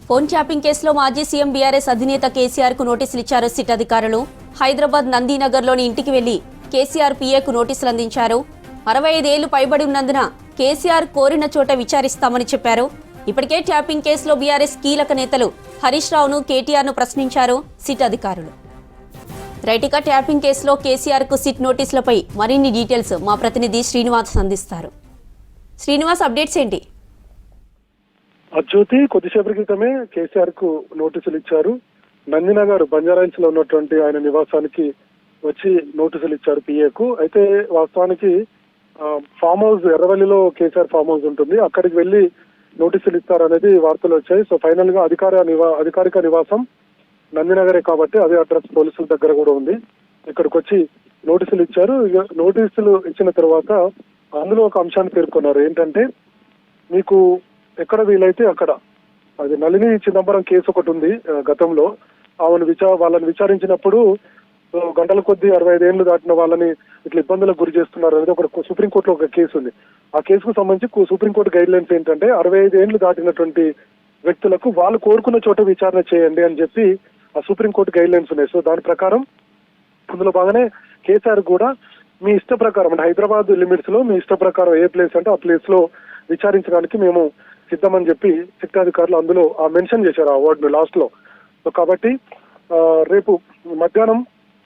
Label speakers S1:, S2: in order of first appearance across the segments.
S1: Phone tapping కేసులో మాజీ CM BRS అధినేత కేసీఆర్ కు నోటీసులు ఇచ్చారు సిట్ అధికారులు. హైదరాబాద్ నందీనగర్లోని ఇంటికి వెళ్లి కేసీఆర్ పీఏకు నోటీసులు అందించారు. 65 ఏళ్లు పైబడి ఉన్నందున కేసీఆర్ కోరిన చోట విచారిస్తామని చెప్పారు. ఇప్పటికే ట్యాపింగ్ కేసులో బీఆర్ఎస్ కీలక నేతలు హరీష్ రావును, కేటీఆర్ ను ప్రశ్నించారు సిట్ అధికారులు. రైటిక ట్యాపింగ్ కేసులో కేసీఆర్ కు సిట్ నోటీసులపై మరిన్ని డీటెయిల్స్ మా ప్రతినిధి శ్రీనివాస్ అందిస్తారు. శ్రీనివాస్, అప్డేట్స్ ఏంటి?
S2: జ్యోతి, కొద్దిసేపటి క్రితమే కేసీఆర్ కు నోటీసులు ఇచ్చారు. నందినగర్ బంజారాహిల్స్ లో ఉన్నటువంటి ఆయన నివాసానికి వచ్చి నోటీసులు ఇచ్చారు పీఏకు. అయితే వాస్తవానికి ఫామ్ హౌస్ ఎర్రవల్లిలో కేసీఆర్ ఫామ్ హౌస్ ఉంటుంది, అక్కడికి వెళ్లి నోటీసులు ఇస్తారనేది వార్తలు వచ్చాయి. సో ఫైనల్ గా అధికారిక నివాసం నందినగరే కాబట్టి అదే అడ్రస్ పోలీసుల దగ్గర కూడా ఉంది. ఇక్కడికి వచ్చి నోటీసులు ఇచ్చారు. నోటీసులు ఇచ్చిన తర్వాత అందులో ఒక అంశాన్ని పేర్కొన్నారు. ఏంటంటే, మీకు ఎక్కడ వీలైతే అక్కడ, అది నళిని చిదంబరం కేసు ఒకటి ఉంది గతంలో, వాళ్ళని విచారించినప్పుడు గంటల కొద్దీ 65 ఏళ్లు దాటిన వాళ్ళని ఇట్లా ఇబ్బందులకు గురి చేస్తున్నారు అనేది ఒక సుప్రీంకోర్టులో ఒక కేసు ఉంది. ఆ కేసుకు సంబంధించి సుప్రీంకోర్టు గైడ్ లైన్స్ ఏంటంటే 65 ఏళ్లు దాటినటువంటి వ్యక్తులకు వాళ్ళు కోరుకున్న చోట విచారణ చేయండి అని చెప్పి ఆ సుప్రీంకోర్టు గైడ్ లైన్స్ ఉన్నాయి. సో దాని ప్రకారం అందులో బాగానే కేసీఆర్ కూడా మీ ఇష్ట ప్రకారం, అంటే హైదరాబాద్ లిమిట్స్ లో మీ ఇష్ట ప్రకారం ఏ ప్లేస్ అంటే ఆ ప్లేస్ లో విచారించడానికి మేము సిద్ధమని చెప్పి సిట్ అధికారులు అందులో మెన్షన్ చేశారు ఆ వర్డ్ లాస్ట్ లో. సో కాబట్టి రేపు మధ్యాహ్నం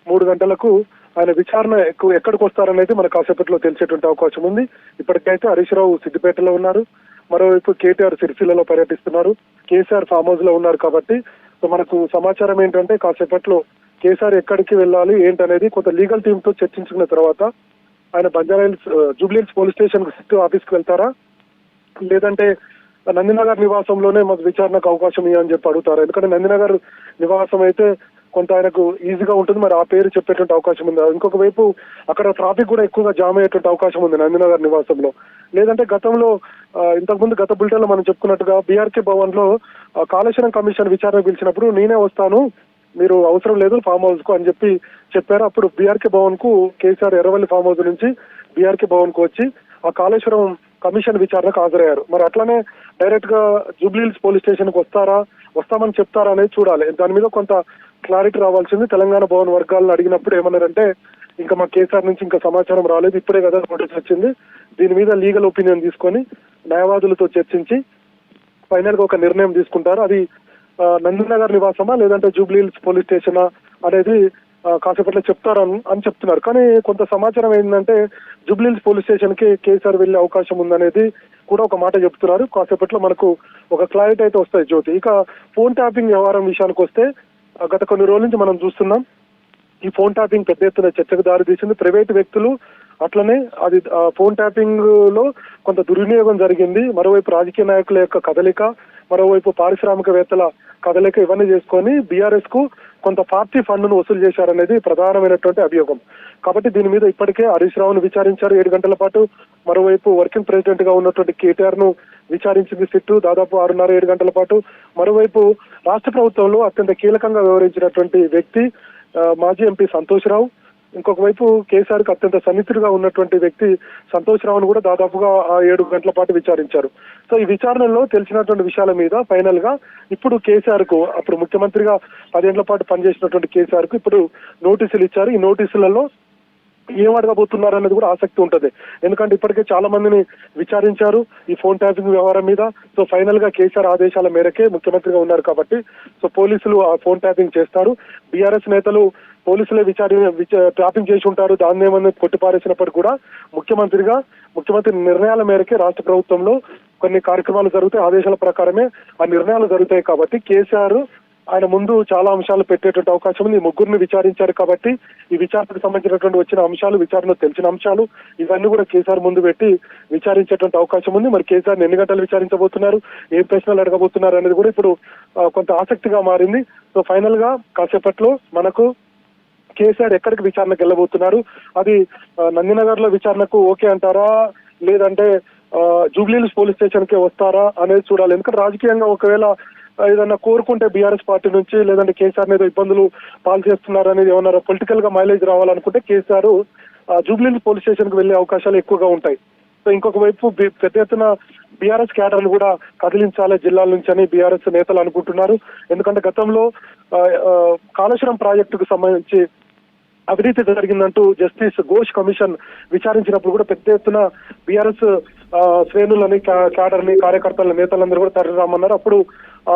S2: 3 గంటలకు ఆయన విచారణ ఎక్కడికి వస్తారనేది మనకు కాసేపట్లో తెలిసేటువంటి అవకాశం ఉంది. ఇప్పటికైతే హరీష్ రావు సిద్దిపేటలో ఉన్నారు, మరోవైపు కేటీఆర్ సిరిసిల్లలో పర్యటిస్తున్నారు, కేసీఆర్ ఫామ్ హౌస్ లో ఉన్నారు. కాబట్టి సో మనకు సమాచారం ఏంటంటే కాసేపట్లో కేసీఆర్ ఎక్కడికి వెళ్ళాలి ఏంటనేది కొంత లీగల్ టీమ్ తో చర్చించుకున్న తర్వాత ఆయన Banjara Hills Jubilee Hills police station SIT ఆఫీస్కి వెళ్తారా, లేదంటే నందినగర్ నివాసంలోనే మాకు విచారణకు అవకాశం ఇవ్వని చెప్పి అడుగుతారు. ఎందుకంటే నందినగర్ నివాసం అయితే కొంత ఆయనకు ఈజీగా ఉంటుంది, మరి ఆ పేరు చెప్పేటువంటి అవకాశం ఉంది. ఇంకొక వైపు అక్కడ ట్రాఫిక్ కూడా ఎక్కువగా జామ్ అయ్యేటువంటి అవకాశం ఉంది నందినగర్ నివాసంలో. లేదంటే గతంలో ఇంతకుముందు గత బులెటిన్ లో మనం చెప్పుకున్నట్టుగా బీఆర్కే భవన్ లో కాళేశ్వరం కమిషన్ విచారణ పిలిచినప్పుడు నేనే వస్తాను, మీరు అవసరం లేదు ఫామ్ హౌస్ కు అని చెప్పి చెప్పారు. అప్పుడు బీఆర్కే భవన్ కు కేసీఆర్ ఎర్రవల్లి ఫామ్ హౌస్ నుంచి బీఆర్కే భవన్ కు వచ్చి ఆ కాళేశ్వరం కమిషన్ విచారణకు హాజరయ్యారు. మరి అట్లానే డైరెక్ట్ గా జూబ్లీహిల్స్ పోలీస్ స్టేషన్ కు వస్తామని చెప్తారా అనేది చూడాలి. దాని మీద కొంత క్లారిటీ రావాల్సింది. తెలంగాణ భవన్ వర్గాలను అడిగినప్పుడు ఏమన్నారంటే, ఇంకా మా కేసీఆర్ నుంచి ఇంకా సమాచారం రాలేదు, ఇప్పుడే కదా నోటీస్ వచ్చింది, దీని మీద లీగల్ ఒపీనియన్ తీసుకొని న్యాయవాదులతో చర్చించి ఫైనల్ గా ఒక నిర్ణయం తీసుకుంటారు. అది నందినగర్ నివాసమా లేదంటే జూబ్లీహిల్స్ పోలీస్ స్టేషనా అనేది కాసేపట్లో చెప్తారని చెప్తున్నారు. కానీ కొంత సమాచారం ఏంటంటే జూబ్లీహిల్స్ పోలీస్ స్టేషన్ కి కేసీఆర్ వెళ్లే అవకాశం ఉందనేది కూడా ఒక మాట చెప్తున్నారు. కాసేపట్లో మనకు ఒక క్లారిటీ అయితే వస్తాయి జ్యోతి. ఇక ఫోన్ ట్యాపింగ్ వ్యవహారం విషయానికి వస్తే గత కొన్ని రోజుల నుంచి మనం చూస్తున్నాం ఈ ఫోన్ ట్యాపింగ్ పెద్ద ఎత్తున చర్చకు దారితీసింది. ప్రైవేటు వ్యక్తులు అట్లనే అది ఫోన్ ట్యాపింగ్ లో కొంత దుర్వినియోగం జరిగింది. మరోవైపు రాజకీయ నాయకుల యొక్క కదలిక, మరోవైపు పారిశ్రామికవేత్తల కదలిక, ఇవన్నీ చేసుకొని బీఆర్ఎస్ కు కొంత పార్టీ ఫండ్ ను వసూలు చేశారనేది ప్రధానమైనటువంటి అభియోగం. కాబట్టి దీని మీద ఇప్పటికే హరీష్ రావును విచారించారు 7 గంటల పాటు. మరోవైపు వర్కింగ్ ప్రెసిడెంట్ గా ఉన్నటువంటి కేటీఆర్ ను విచారించింది సిట్టు దాదాపు 6.5-7 గంటల పాటు. మరోవైపు రాష్ట్ర ప్రభుత్వంలో అత్యంత కీలకంగా వ్యవహరించినటువంటి వ్యక్తి మాజీ ఎంపీ సంతోష్ రావు, ఇంకొక వైపు కేసీఆర్ కు అత్యంత సన్నిహితుడిగా ఉన్నటువంటి వ్యక్తి సంతోష్ రావును కూడా దాదాపుగా 7 గంటల పాటు విచారించారు. సో ఈ విచారణలో తెలిసినటువంటి విషయాల మీద ఫైనల్ గా ఇప్పుడు కేసీఆర్ కు, అప్పుడు ముఖ్యమంత్రిగా 10 ఏళ్ల పాటు పనిచేసినటువంటి కేసీఆర్ కు ఇప్పుడు నోటీసులు ఇచ్చారు. ఈ నోటీసులలో ఏం అడగబోతున్నారు అనేది కూడా ఆసక్తి ఉంటది. ఎందుకంటే ఇప్పటికే చాలా మందిని విచారించారు ఈ ఫోన్ ట్యాపింగ్ వ్యవహారం మీద. సో ఫైనల్ గా కేసీఆర్ ఆదేశాల మేరకే ముఖ్యమంత్రిగా ఉన్నారు కాబట్టి సో పోలీసులు ఆ ఫోన్ ట్యాపింగ్ చేస్తారు. బీఆర్ఎస్ నేతలు పోలీసులే ట్యాపింగ్ చేసి ఉంటారు, దాన్ని ఏమన్నా కొట్టిపారేసినప్పటికీ కూడా ముఖ్యమంత్రి నిర్ణయాల మేరకే రాష్ట్ర ప్రభుత్వంలో కొన్ని కార్యక్రమాలు జరుగుతాయి. ఆదేశాల ప్రకారమే ఆ నిర్ణయాలు జరుగుతాయి. కాబట్టి కేసీఆర్ ఆయన ముందు చాలా అంశాలు పెట్టేటువంటి అవకాశం ఉంది. 3 విచారించారు కాబట్టి ఈ విచారణకు సంబంధించినటువంటి వచ్చిన అంశాలు, విచారణలో తెలిసిన అంశాలు, ఇవన్నీ కూడా కేసీఆర్ ముందు పెట్టి విచారించేటువంటి అవకాశం ఉంది. మరి కేసీఆర్ ఎన్ని గంటలు విచారించబోతున్నారు, ఏం ప్రశ్నలు అడగబోతున్నారు అనేది కూడా ఇప్పుడు కొంత ఆసక్తిగా మారింది. సో ఫైనల్ గా కాసేపట్లో మనకు కేసీఆర్ ఎక్కడికి విచారణకు వెళ్ళబోతున్నారు, అది నందినగర్ లో విచారణకు ఓకే అంటారా లేదంటే జూబ్లీహిల్స్ పోలీస్ స్టేషన్ కి వస్తారా అనేది చూడాలి. ఎందుకంటే రాజకీయంగా ఒకవేళ ఏదన్నా కోరుకుంటే బీఆర్ఎస్ పార్టీ నుంచి లేదంటే కేసీఆర్ ఏదో ఇబ్బందులు పాలు చేస్తున్నారు అనేది ఏమన్నా పొలిటికల్ గా మైలేజ్ రావాలనుకుంటే కేసీఆర్ జూబ్లీహిల్స్ పోలీస్ స్టేషన్ కు వెళ్లే అవకాశాలు ఎక్కువగా ఉంటాయి. సో ఇంకొక వైపు పెద్ద ఎత్తున బీఆర్ఎస్ క్యాడర్లు కూడా కదిలించాలి జిల్లాల నుంచి అని బీఆర్ఎస్ నేతలు అనుకుంటున్నారు. ఎందుకంటే గతంలో కాళేశ్వరం ప్రాజెక్టుకు సంబంధించి అవినీతి జరిగిందంటూ జస్టిస్ ఘోష్ కమిషన్ విచారించినప్పుడు కూడా పెద్ద ఎత్తున బీఆర్ఎస్ శ్రేణులని క్యాడర్ని కార్యకర్తల నేతలందరూ కూడా తరలి రామన్నారు. అప్పుడు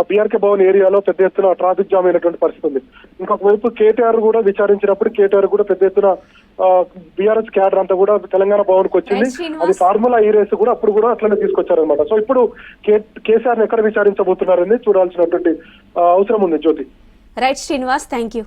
S2: బీఆర్కే భవన్ ఏరియాలో పెద్ద ఎత్తున ట్రాఫిక్ జామ్ అయినటువంటి పరిస్థితి ఉంది. ఇంకొక వైపు కేటీఆర్ కూడా విచారించినప్పుడు కేటీఆర్ కూడా పెద్ద ఎత్తున బీఆర్ఎస్ క్యాడర్ అంతా కూడా తెలంగాణ భవన్ కు వచ్చింది. అది ఫార్ములా ఈ రేసు కూడా అప్పుడు కూడా అట్లనే తీసుకొచ్చారనమాట. సో ఇప్పుడు కేసీఆర్ ని ఎక్కడ విచారించబోతున్నారని చూడాల్సినటువంటి అవసరం ఉంది Jyothi.
S1: Right Srinivas, thank you.